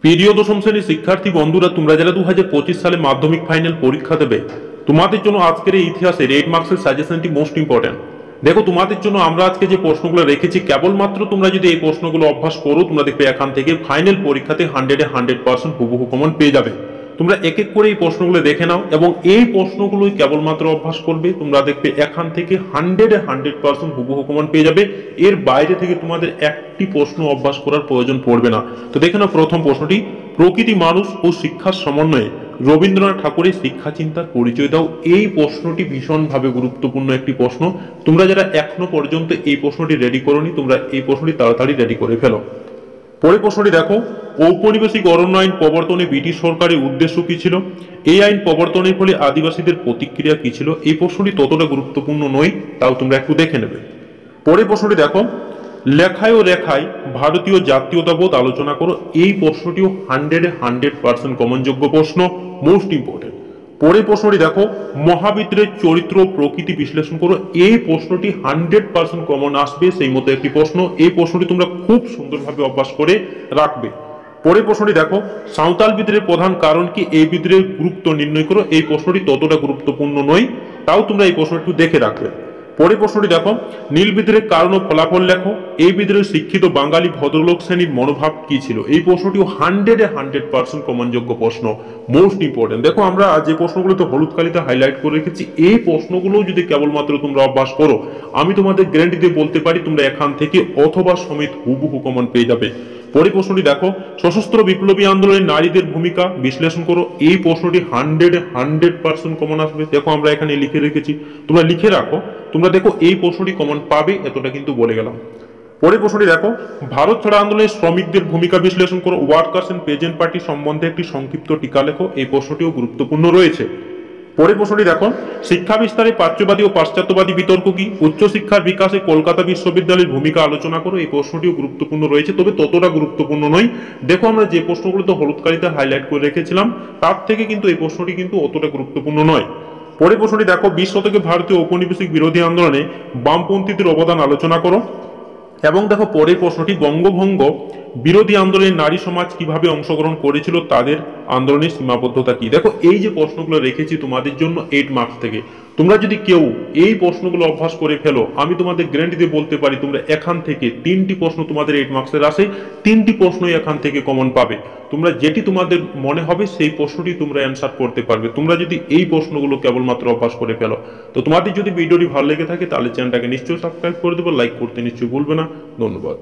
প্রিয় দশম শ্রেণীর শিক্ষার্থী বন্ধুরা, তোমরা যারা 2025 সালে মাধ্যমিক ফাইনাল পরীক্ষা দেবে, তোমাদের জন্য আজকের এই ইতিহাসের 8 মার্কসের সাজেশনটি মোস্ট ইম্পর্টেন্ট। দেখো, তোমাদের জন্য আমরা আজকে যে প্রশ্নগুলো রেখেছি, কেবলমাত্র তোমরা যদি এই প্রশ্নগুলো অভ্যাস করো, তোমরা দেখবে এখান থেকে ফাইনাল পরীক্ষাতে 100% হুবহু কমন পেয়ে যাবে। তোমরা এক এক করে এই প্রশ্নগুলো দেখে নাও এবং এই প্রশ্নগুলোই কেবলমাত্র অভ্যাস করবে, তোমরা দেখবে এখান থেকে 100% হুবহু কমন পেয়ে যাবে। এর বাইরে থেকে তোমাদের একটি প্রশ্ন অভ্যাস করার প্রয়োজন পড়বে না। তো দেখে নাও প্রথম প্রশ্নটি, প্রকৃতি, মানুষ ও শিক্ষার সমন্বয়ে রবীন্দ্রনাথ ঠাকুরের শিক্ষা চিন্তার পরিচয় দাও। এই প্রশ্নটি ভীষণভাবে গুরুত্বপূর্ণ একটি প্রশ্ন। তোমরা যারা এখনো পর্যন্ত এই প্রশ্নটি রেডি করোনি, তোমরা এই প্রশ্নটি তাড়াতাড়ি রেডি করে ফেলো। পরের প্রশ্নটি দেখো, ঔপনিবেশিক অরণ্য আইন প্রবর্তনে ব্রিটিশ সরকারের উদ্দেশ্য কি ছিল? এই আইন প্রবর্তনের ফলে আদিবাসীদের প্রতিক্রিয়া কি ছিল? এই প্রশ্নটি ততটা গুরুত্বপূর্ণ নয়, তাও তোমরা একটু দেখে নেবে। পরের প্রশ্নটি দেখো, লেখায় ও রেখায় ভারতীয় জাতীয়তাবোধ আলোচনা করো। এই প্রশ্নটিও 100% কমনযোগ্য প্রশ্ন, মোস্ট ইম্পর্টেন্ট। পরের প্রশ্নটি দেখো, মহাবিদ্রের চরিত্র প্রকৃতি বিশ্লেষণ করো। এই প্রশ্নটি 100% কমন আসবে, সেই মতো একটি প্রশ্ন। এই প্রশ্নটি তোমরা খুব সুন্দরভাবে অভ্যাস করে রাখবে। পরের প্রশ্নটি দেখো, সাঁওতাল বিদ্রোহের প্রধান কারণ কি? এই বিদ্রোহের গুরুত্ব নির্ণয় করো। এই প্রশ্নটি ততটা গুরুত্বপূর্ণ নয়, তাও তোমরা এই প্রশ্নটি একটু দেখে রাখবে। পরের প্রশ্নটি দেখো, নীল বিদ্রোহের কারণ ও ফলাফল লেখো। এই বিদ্রোহে শিক্ষিত বাঙালি ভদ্রলোক শ্রেণীর মনোভাব কি ছিল? এই প্রশ্নটিও 100% কমনযোগ্য প্রশ্ন, মোস্ট ইম্পর্টেন্ট। দেখো, আমরা যে প্রশ্নগুলো তো হলুদ কালিতে হাইলাইট করে রেখেছি, এই প্রশ্নগুলো যদি কেবলমাত্র তোমরা অভ্যাস করো, আমি তোমাদের গ্যারান্টি দিয়ে বলতে পারি তোমরা এখান থেকে অথবা সমেত হুবহু কমন পেয়ে যাবে। পরের প্রশ্নটি দেখো, সশস্ত্র বিপ্লবী আন্দোলনে নারীদের ভূমিকা বিশ্লেষণ করো। এই প্রশ্নটি 100% কমন আসবে। দেখো, আমরা এখানে লিখে রেখেছি, তোমরা লিখে রাখো। তোমরা দেখো, এই প্রশ্নটি কমন পাবে, এতটা কিন্তু বলে গেলাম। পরের প্রশ্নটি দেখো, ভারত ছাড়ো আন্দোলনে শ্রমিকদের ভূমিকা বিশ্লেষণ করো। ওয়ার্কার্স এন্ড পেজেন্ট পার্টি সম্বন্ধে একটি সংক্ষিপ্ত টিকা লেখো। এই প্রশ্নটিও গুরুত্বপূর্ণ রয়েছে। পরের প্রশ্নটি দেখো, শিক্ষা বিস্তারে প্রাচ্যবাদী ও পাশ্চাত্যবাদী বিতর্ক কি? উচ্চশিক্ষার বিকাশে কলকাতা বিশ্ববিদ্যালয়ের ভূমিকা আলোচনা করো। এই প্রশ্নটিও গুরুত্বপূর্ণ রয়েছে, তবে ততটা গুরুত্বপূর্ণ নয়। দেখো, আমরা যে প্রশ্নগুলো তো হলুদ কালিতে হাইলাইট করে রেখেছিলাম, তার থেকে কিন্তু এই প্রশ্নটি কিন্তু অতটা গুরুত্বপূর্ণ নয়। পরের প্রশ্নটি দেখো, 20 শতকে ভারতীয় ঔপনিবেশিক বিরোধী আন্দোলনে বামপন্থীদের অবদান আলোচনা করো। এবং দেখো, পরের প্রশ্নটি, বঙ্গভঙ্গ বিরোধী আন্দোলনে নারী সমাজ কিভাবে অংশগ্রহণ করেছিল, তাদের আন্দোলনের সীমাবদ্ধতা কি? দেখো, এই যে প্রশ্নগুলো রেখেছি তোমাদের জন্য 8 মার্কস থেকে, তোমরা যদি কেউ এই প্রশ্নগুলো অভ্যাস করে ফেলো, আমি তোমাদের গ্যারান্টি দিয়ে বলতে পারি তোমরা এখান থেকে 3টি প্রশ্ন তোমাদের 8 মার্কসের আসে, 3টি প্রশ্নই এখান থেকে কমন পাবে। তোমরা যেটি তোমাদের মনে হবে সেই প্রশ্নটি তোমরা অ্যান্সার করতে পারবে, তোমরা যদি এই প্রশ্নগুলো কেবলমাত্র অভ্যাস করে ফেলো। তো তোমাদের যদি ভিডিওটি ভালো লেগে থাকে, তাহলে চ্যানেলটাকে নিশ্চয়ই সাবস্ক্রাইব করে দেবো, লাইক করতে নিশ্চয়ই ভুলবে না। ধন্যবাদ।